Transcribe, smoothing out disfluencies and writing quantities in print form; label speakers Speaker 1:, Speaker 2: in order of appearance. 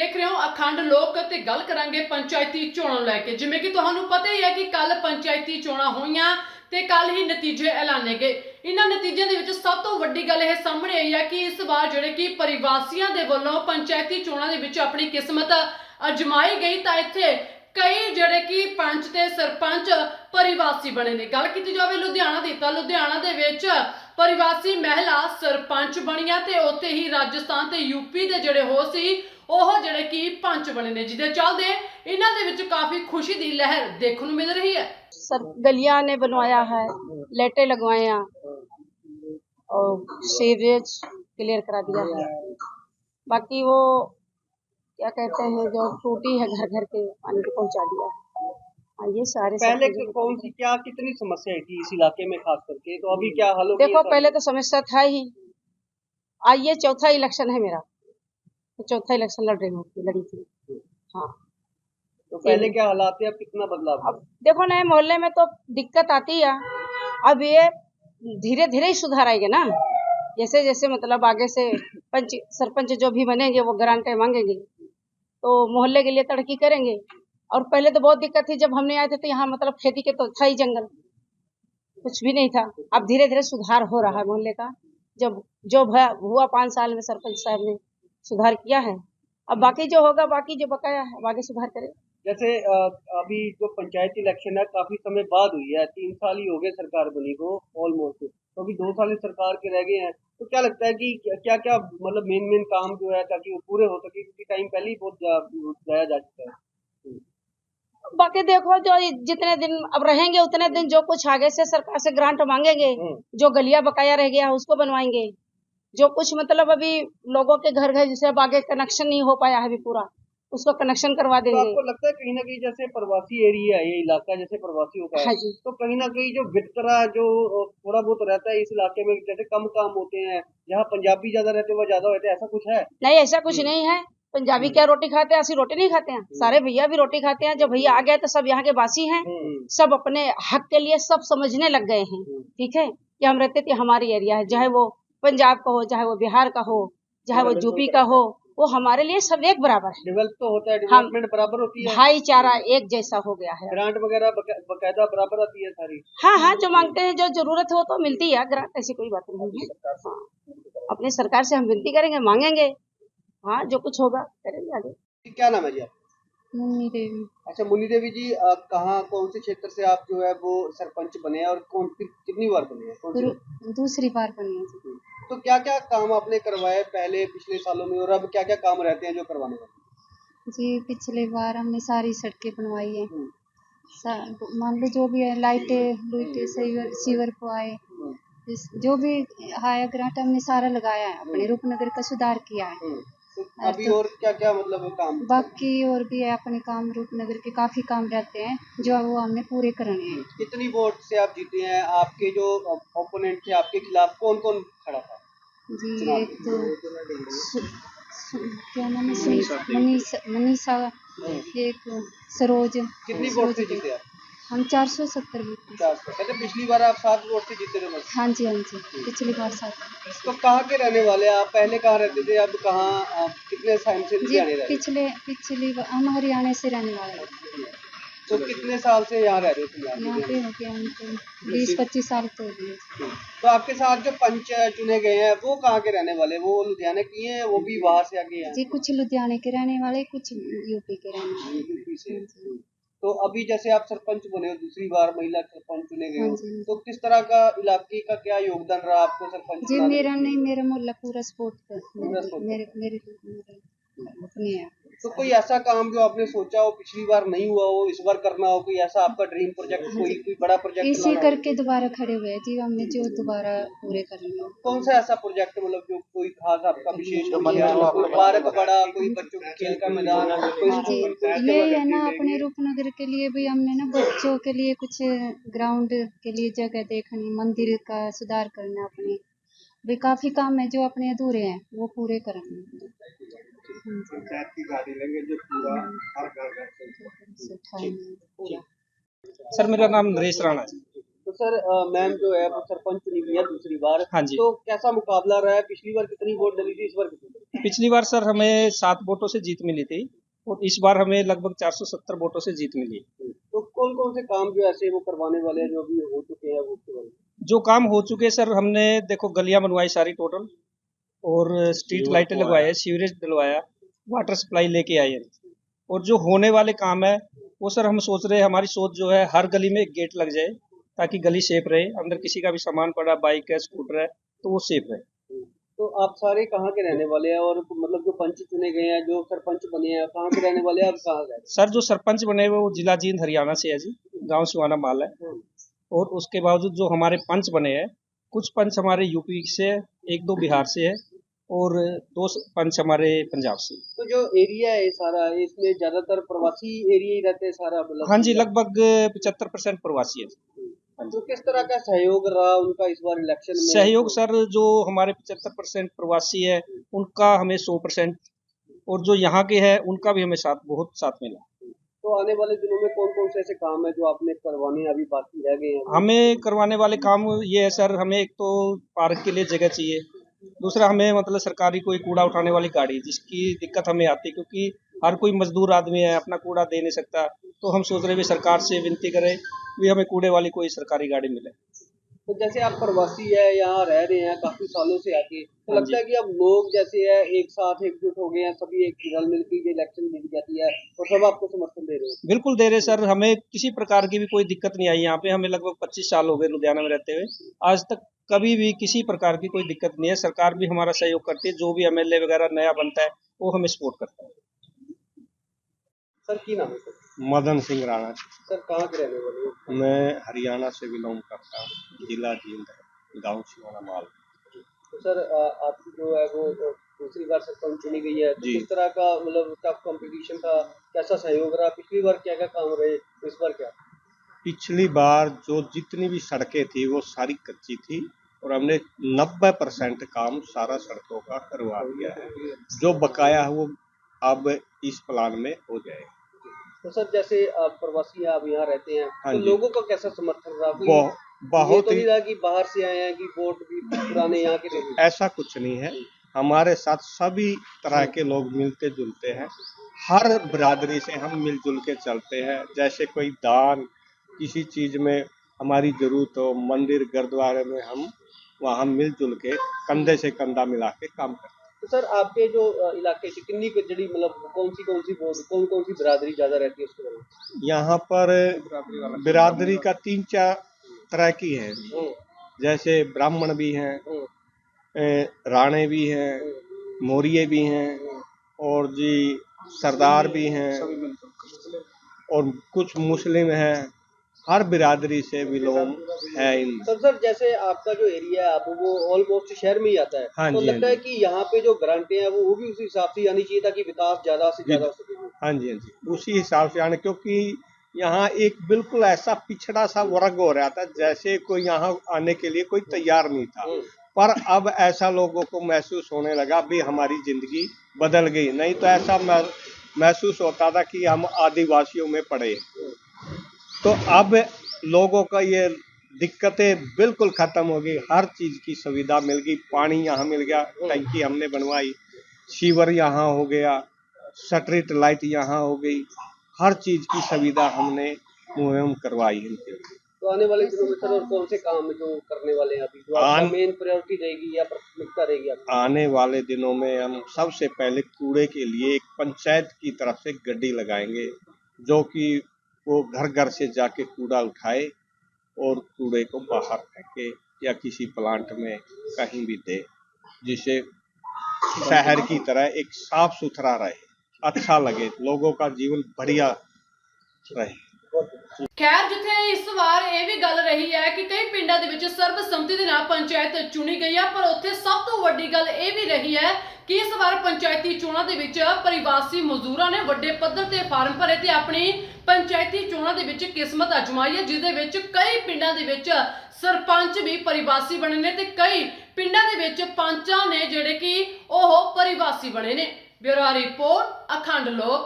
Speaker 1: देख रहे हो अखंड लोक ते गल करांगे पंचायती चोणां लैके। जिवें कि तुहानूं पता ही है कि कल पंचायती चोणां होईयां ते कल ही नतीजे ऐलाने गए। इन्हां नतीजिਆਂ ਦੇ ਵਿੱਚ ਸਭ ਤੋਂ ਵੱਡੀ ਗੱਲ ਇਹ ਸਾਹਮਣੇ ਆਈ ਹੈ ਕਿ ਇਸ ਵਾਰ ਜਿਹੜੇ ਕਿ ਪਰਿਵਾਸੀਆਂ ਦੇ ਵੱਲੋਂ ਪੰਚਾਇਤੀ ਚੋਣਾਂ ਦੇ ਵਿੱਚ ਆਪਣੀ ਕਿਸਮਤ ਅਜਮਾਈ ਗਈ ਤਾਂ ਇੱਥੇ ਕਈ ਜਿਹੜੇ ਕਿ ਪੰਚ ਤੇ ਸਰਪੰਚ ਪਰਿਵਾਸੀ ਬਣੇ ਨੇ। ਗੱਲ ਕੀਤੀ ਜਾਵੇ ਲੁਧਿਆਣਾ ਦੀ ਤਾਂ ਲੁਧਿਆਣਾ ਦੇ ਵਿੱਚ ਪਰਿਵਾਸੀ ਮਹਿਲਾ ਸਰਪੰਚ ਬਣੀਆਂ ਤੇ ਉੱਥੇ ਹੀ ਰਾਜਸਥਾਨ ਤੇ यूपी ਦੇ ਜਿਹੜੇ ਹੋ ਸੀ ਉਹ ਜਿਹੜੇ ਕਿ ਪੰਚ ਬਣੇ ਨੇ, ਜਿਹਦੇ ਚੱਲਦੇ ਇਹਨਾਂ ਦੇ ਵਿੱਚ ਕਾਫी खुशी ਦੀ लहर देखने ਨੂੰ मिल रही है।
Speaker 2: सब गलियां ने बनवाया है, लाइटें लगवाए और सीवरेज क्लियर करा दिया है। बाकी वो क्या कहते हैं जो टूटी है घर घर के पानी को पहुंचा दिया है। हाँ, ये सारे
Speaker 3: पहले कौन सी क्या कितनी समस्याएं थी इस इलाके में खास करके, तो अभी क्या हाल हो गया?
Speaker 2: देखो पहले तो समस्या था ही, आज ये चौथा इलेक्शन है मेरा, चौथा इलेक्शन लड़ी थी। हाँ,
Speaker 3: तो पहले क्या हालात थे, अब कितना बदलाव है?
Speaker 2: अब देखो नए मोहल्ले में तो दिक्कत आती है, अब ये धीरे धीरे ही सुधार आएगा ना। जैसे जैसे मतलब आगे से पंच सरपंच जो भी बनेंगे वो ग्रांटें मांगेंगे तो मोहल्ले के लिए तरक्की करेंगे। और पहले तो बहुत दिक्कत थी, जब हमने आए थे तो यहाँ मतलब खेती के तो था ही जंगल, कुछ भी नहीं था। अब धीरे धीरे सुधार हो रहा है मोहल्ले का, जब जो हुआ 5 साल में सरपंच साहब ने सुधार किया है। अब बाकी जो होगा, बाकी जो बकाया है आगे सुधार करें।
Speaker 3: जैसे अभी जो पंचायत इलेक्शन है काफी समय बाद हुई है, 3 साल ही हो गए सरकार बनी को ऑलमोस्ट, तो अभी 2 साल सरकार के रह गए हैं। तो क्या लगता है कि क्या क्या मतलब मेन काम जो है ताकि वो पूरे हो सके, क्योंकि टाइम पहले ही बहुत जाया जा चुका है।
Speaker 2: बाकी देखो जो जितने दिन अब रहेंगे उतने दिन जो कुछ आगे से सरकार से ग्रांट मांगेंगे, जो गलियां बकाया रह गया उसको बनवाएंगे। जो कुछ मतलब अभी लोगों के घर घर जैसे अब आगे कनेक्शन नहीं हो पाया है अभी पूरा, उसको कनेक्शन करवा देंगे।
Speaker 3: तो आपको लगता है कहीं ना कहीं जैसे प्रवासी एरिया है ये इलाका, जैसे प्रवासियों का है,
Speaker 2: हाँ जी।
Speaker 3: तो कहीं ना कहीं जो वितकरा जो थोड़ा बहुत रहता है इस इलाके में, जैसे कम काम होते हैं, जहाँ पंजाबी ज्यादा रहते हैं वो ज्यादा होते हैं, ऐसा कुछ है?
Speaker 2: नहीं, ऐसा कुछ नहीं है। पंजाबी क्या रोटी खाते हैं, ऐसी रोटी नहीं खाते हैं। सारे भैया भी रोटी खाते हैं। जब भैया आ गए तो सब यहाँ के बासी हैं, सब अपने हक के लिए सब समझने लग गए हैं। ठीक है कि हम रहते थे हमारी एरिया है, चाहे वो पंजाब का हो, चाहे वो बिहार का हो, चाहे वो यूपी का हो, वो हमारे लिए सब एक बराबर है।
Speaker 3: डेवलप तो होता है, डेवलपमेंट बराबर होती है,
Speaker 2: भाईचारा एक जैसा हो गया है।
Speaker 3: ग्रांट वगैरह बकायदा बराबर आती है सारी।
Speaker 2: हाँ हाँ, जो मांगते हैं जो जरूरत हो तो मिलती है ग्रांट, ऐसी कोई बात नहीं है। हाँ, अपने सरकार से हम विनती करेंगे, मांगेंगे। हाँ, जो कुछ होगा करेंगे आगे।
Speaker 3: क्या नाम है जी आपका?
Speaker 2: मुन्नी देवी।
Speaker 3: अच्छा मुन्नी देवी जी, कहाँ कौन से क्षेत्र से आप जो है वो सरपंच बने हैं और कितनी बार बने हैं?
Speaker 2: दूसरी बार बनी है।
Speaker 3: तो क्या क्या काम आपने करवाए पहले पिछले सालों में, और अब क्या क्या काम रहते हैं जो करवाने वाले?
Speaker 4: जी, पिछले बार हमने सारी सड़कें बनवाई है। मान लो जो भी है, लाइटें सीवर को आए, जो भी आया ग्रांट हमने सारा लगाया है, अपने रूपनगर का सुधार किया है।
Speaker 3: तो अभी और क्या क्या मतलब काम
Speaker 4: बाकी और भी है अपने काम, रूपनगर के काफी काम रहते हैं जो वो हमने पूरे करने हैं।
Speaker 3: कितनी वोट से आप जीते हैं? आपके जो ओपोनेंट थे आपके खिलाफ कौन कौन खड़ा था
Speaker 4: जी? एक तो क्या नाम है, मनीषा, एक सरोज।
Speaker 3: कितनी वोट से जीते आप?
Speaker 4: हम 470 वोट।
Speaker 3: 400। कहते पिछली बार आप 7 वोट से जीते थे बस।
Speaker 4: हाँ जी, हाँ जी, पिछली बार 7।
Speaker 3: तो कहाँ के रहने वाले आप? पहले कहाँ रहते थे, अब कहाँ, कितने टाइम से
Speaker 4: जी,
Speaker 3: लुधियाने रहते?
Speaker 4: पिछली बार हम हरियाणा से रहने वाले हैं।
Speaker 3: तो कितने साल से यहाँ रह रहे थे?
Speaker 4: यहाँ पे हो गया हमको 20-25 साल तो हो गए।
Speaker 3: तो आपके साथ जो पंच चुने गए हैं वो कहाँ के रहने वाले? वो लुधियाना की हैं, वो भी बाहर से आके हैं?
Speaker 4: जी, कुछ लुधियाने के रहने वाले, कुछ यूपी के रहने वाले।
Speaker 3: यूपी से। तो अभी जैसे आप सरपंच बने हो, दूसरी बार महिला सरपंच चुने गए हो, तो किस तरह का इलाके का क्या योगदान रहा आपको सरपंच?
Speaker 4: जी, मेरा नहीं, मेरा मोहल्ला पूरा सपोर्ट कर, मेरे अपने हैं।
Speaker 3: तो कोई ऐसा काम जो आपने सोचा हो पिछली बार नहीं हुआ हो, इस बार करना हो, कोई ऐसा आपका ड्रीम प्रोजेक्ट, कोई बड़ा प्रोजेक्ट
Speaker 4: इसी करके दोबारा खड़े हुए जी, हमने जो दोबारा पूरे करने।
Speaker 3: कौन सा ऐसा प्रोजेक्ट, मतलब जो कोई खास आपका विशेष, कोई पार्क बड़ा, कोई बच्चों के खेल का मैदान,
Speaker 4: जी, ये है ना अपने रूपनगर के लिए भी हमने ना बच्चों के लिए कुछ ग्राउंड के लिए जगह देखनी, मंदिर का सुधार करना, अपने भी काफी काम है जो अपने अधूरे हैं वो पूरे करने।
Speaker 3: पंचायत की गाड़ी लेंगे जो पूरा हर
Speaker 5: सर मेरा नाम नरेश राणा है।
Speaker 3: तो सर मैम जो है वो सरपंच चुनी गई है दूसरी बार।
Speaker 5: हाँ जी।
Speaker 3: तो कैसा मुकाबला रहा है? पिछली बार कितनी वोट डली थी, इस बार कितनी?
Speaker 5: पिछली बार सर हमें 7 वोटों से जीत मिली थी और इस बार हमें लगभग 470 वोटों से जीत मिली।
Speaker 3: तो कौन कौन से काम जो ऐसे वो करवाने वाले हैं जो भी हो चुके हैं वो उसके बारे में?
Speaker 5: जो काम हो चुके सर, हमने देखो गलियां बनवाई सारी टोटल, और स्ट्रीट लाइटें लगवाए, सीवरेज डलवाया, वाटर सप्लाई लेके आए हैं। और जो होने वाले काम है वो सर हम सोच रहे हैं, हमारी सोच जो है हर गली में एक गेट लग जाए ताकि गली सेफ रहे, अंदर किसी का भी सामान पड़ा, बाइक है, स्कूटर है, तो वो सेफ रहे।
Speaker 3: तो आप सारे कहाँ के रहने वाले हैं और मतलब जो पंच चुने गए हैं, जो सरपंच बने हैं, कहाँ के रहने वाले हैं, आप कहाँ गए?
Speaker 5: सर जो सरपंच बने हुए वो जिला जींद हरियाणा से है जी, गांव सिवाना माल है। और उसके बावजूद जो हमारे पंच बने हैं, कुछ पंच हमारे यूपी से है, 1-2 बिहार से है और 2 पंच हमारे पंजाब से।
Speaker 3: तो जो एरिया है सारा, इसमें ज्यादातर प्रवासी एरिया ही रहते हैं सारा, मतलब?
Speaker 5: हाँ जी, लगभग 75% प्रवासी है।
Speaker 3: तो किस तरह का सहयोग रहा उनका इस बार इलेक्शन में?
Speaker 5: सहयोग सर, जो हमारे 75% प्रवासी है उनका हमें 100%, और जो यहाँ के हैं उनका भी हमें बहुत साथ मिला।
Speaker 3: तो आने वाले दिनों में कौन कौन से ऐसे काम है जो आपने करवाने अभी बाकी रह गए हैं?
Speaker 5: हमें करवाने वाले काम ये है सर, हमें एक तो पार्क के लिए जगह चाहिए, दूसरा हमें मतलब सरकारी कोई कूड़ा उठाने वाली गाड़ी, जिसकी दिक्कत हमें आती है क्योंकि हर कोई मजदूर आदमी है, अपना कूड़ा दे नहीं सकता। तो हम सोच रहे हैं भी सरकार से विनती करें भी हमें कूड़े वाली कोई सरकारी गाड़ी मिले।
Speaker 3: तो जैसे आप प्रवासी है, यहाँ रह रहे हैं काफी सालों से आके, तो
Speaker 5: हाँ
Speaker 3: लगता है कि अब लोग जैसे है एक साथ एकजुट हो गए हैं, सभी एक रल मिलकर ये इलेक्शन जीत जाती है और सब आपको समर्थन दे रहे हैं?
Speaker 5: बिल्कुल दे रहे सर, हमें किसी प्रकार की भी कोई दिक्कत नहीं आई यहाँ पे। हमें लगभग 25 साल हो गए लुधियाना में रहते हुए, आज तक कभी भी किसी प्रकार की कोई दिक्कत नहीं है। सरकार भी हमारा सहयोग करती है, जो भी एमएलए वगैरह नया बनता है वो हमें सपोर्ट करता है।
Speaker 3: सर की नाम है सर?
Speaker 6: मदन सिंह राणा।
Speaker 3: सर कहाँ के रहने वाले हैं?
Speaker 6: मैं हरियाणा से बिलोंग करता हूँ, जिला जींद है, गाँव सिवाना माल।
Speaker 3: तो सर आपकी जो है वो दूसरी बार सरपंच चुनी गई है, तो
Speaker 6: जी।
Speaker 3: किस तरह का मतलब टफ कंपटीशन था, कैसा सहयोग रहा? पिछली बार क्या क्या काम रहे, इस बार क्या?
Speaker 6: पिछली बार जो जितनी भी सड़कें थी वो सारी कच्ची थी और हमने 90% काम सारा सड़कों का करवा दिया है। जो बकाया है वो अब इस प्लान में हो जाएगा।
Speaker 3: तो सर जैसे आप प्रवासी हैं, आप यहाँ रहते हैं,
Speaker 6: हाँ
Speaker 3: तो
Speaker 6: जी।
Speaker 3: लोगों का कैसा समर्थन रहा? कोई
Speaker 6: बहुत
Speaker 3: ये
Speaker 6: बहुत
Speaker 3: तो
Speaker 6: ही
Speaker 3: नहीं रहा कि बाहर से आए हैं कि वोट भी पुराने यहाँ के थे?
Speaker 6: ऐसा कुछ नहीं है, हमारे साथ सभी तरह के लोग मिलते जुलते हैं, हर बिरादरी से हम मिलजुल के चलते हैं। जैसे कोई दान, किसी चीज में हमारी जरूरत हो, मंदिर गुरुद्वारे में हम वहाँ मिलजुल के कंधे से कंधा मिला के काम करते हैं।
Speaker 3: तो सर आपके जो इलाके से कितनी जड़ी मतलब कौन सी वोट, कौन कौन सी बिरादरी ज्यादा रहती है उसके बारे में?
Speaker 6: यहाँ पर बिरादरी का 3-4 तरह की है, जैसे ब्राह्मण भी हैं, राणे भी हैं, मौर्य भी हैं और जी सरदार भी हैं और कुछ मुस्लिम हैं। हर बिरादरी से बिलोंग है इन।
Speaker 3: सर जैसे आपका जो एरिया है आप वो ऑलमोस्ट शहर में ही आता है,
Speaker 6: हाँ
Speaker 3: तो
Speaker 6: जी,
Speaker 3: लगता
Speaker 6: हाँ
Speaker 3: है कि यहाँ पे जो ग्रांटें हैं वो भी उसी हिसाब से आनी चाहिए ताकि विकास ज्यादा से ज्यादा हो सके?
Speaker 6: हाँ जी, हाँ जी, उसी हिसाब से आने, क्योंकि यहाँ एक बिल्कुल ऐसा पिछड़ा सा वर्ग हो रहा था, जैसे कोई यहाँ आने के लिए कोई तैयार नहीं था। पर अब ऐसा लोगों को महसूस होने लगा भी हमारी जिंदगी बदल गई। नहीं तो ऐसा महसूस होता था कि हम आदिवासियों में पड़े। तो अब लोगों का ये दिक्कतें बिल्कुल खत्म हो गई, हर चीज की सुविधा मिल गई। पानी यहाँ मिल गया, टंकी हमने बनवाई, सीवर यहाँ हो गया, स्ट्रीट लाइट यहाँ हो गई, हर चीज की सुविधा हमने मुहैया करवाई है।
Speaker 3: तो आने वाले दिनों में सर और कौन से काम जो करने वाले हैं अभी, जो आपका मेन प्रायोरिटी रहेगी या प्राथमिकता रहेगी आपकी?
Speaker 6: आने वाले दिनों में हम सबसे पहले कूड़े के लिए एक पंचायत की तरफ से गड्डी लगाएंगे, जो कि वो घर घर से जाके कूड़ा उठाए और कूड़े को बाहर फेंके या किसी प्लांट में कहीं भी दे, जिससे शहर की तरह एक साफ सुथरा रहे, अच्छा लगे, लोगों का जीवन बढ़िया रहे।
Speaker 1: ਖੈਰ ਜਿੱਥੇ ਇਸ ਵਾਰ ਇਹ ਵੀ ਗੱਲ ਰਹੀ ਹੈ ਕਿ ਕਈ ਪਿੰਡਾਂ ਦੇ ਵਿੱਚ ਸਰਬਸੰਮਤੀ ਦੇ ਨਾਲ ਪੰਚਾਇਤ ਚੁਣੀ ਗਈ ਹੈ, ਪਰ ਉੱਥੇ ਸਭ ਤੋਂ ਵੱਡੀ ਗੱਲ ਇਹ ਵੀ ਰਹੀ ਹੈ ਕਿ ਇਸ ਵਾਰ ਪੰਚਾਇਤੀ ਚੋਣਾਂ ਦੇ ਵਿੱਚ ਪਰਿਵਾਸੀ ਮਜ਼ਦੂਰਾਂ ਨੇ ਵੱਡੇ ਪੱਧਰ ਤੇ ਫਾਰਮ ਭਰੇ ਤੇ ਆਪਣੀ ਪੰਚਾਇਤੀ ਚੋਣਾਂ ਦੇ ਵਿੱਚ ਕਿਸਮਤ ਅਜਮਾਈ ਹੈ, ਜਿਸ ਦੇ ਵਿੱਚ ਕਈ ਪਿੰਡਾਂ ਦੇ ਵਿੱਚ ਸਰਪੰਚ ਵੀ ਪਰਿਵਾਸੀ ਬਣੇ ਨੇ ਤੇ ਕਈ ਪਿੰਡਾਂ ਦੇ ਵਿੱਚ ਪੰਚਾਂ ਨੇ ਜਿਹੜੇ ਕਿ ਉਹ ਪਰਿਵਾਸੀ ਬਣੇ ਨੇ। ਬਿਊਰੋ ਰਿਪੋਰਟ, ਅਖੰਡ ਲੋਕ।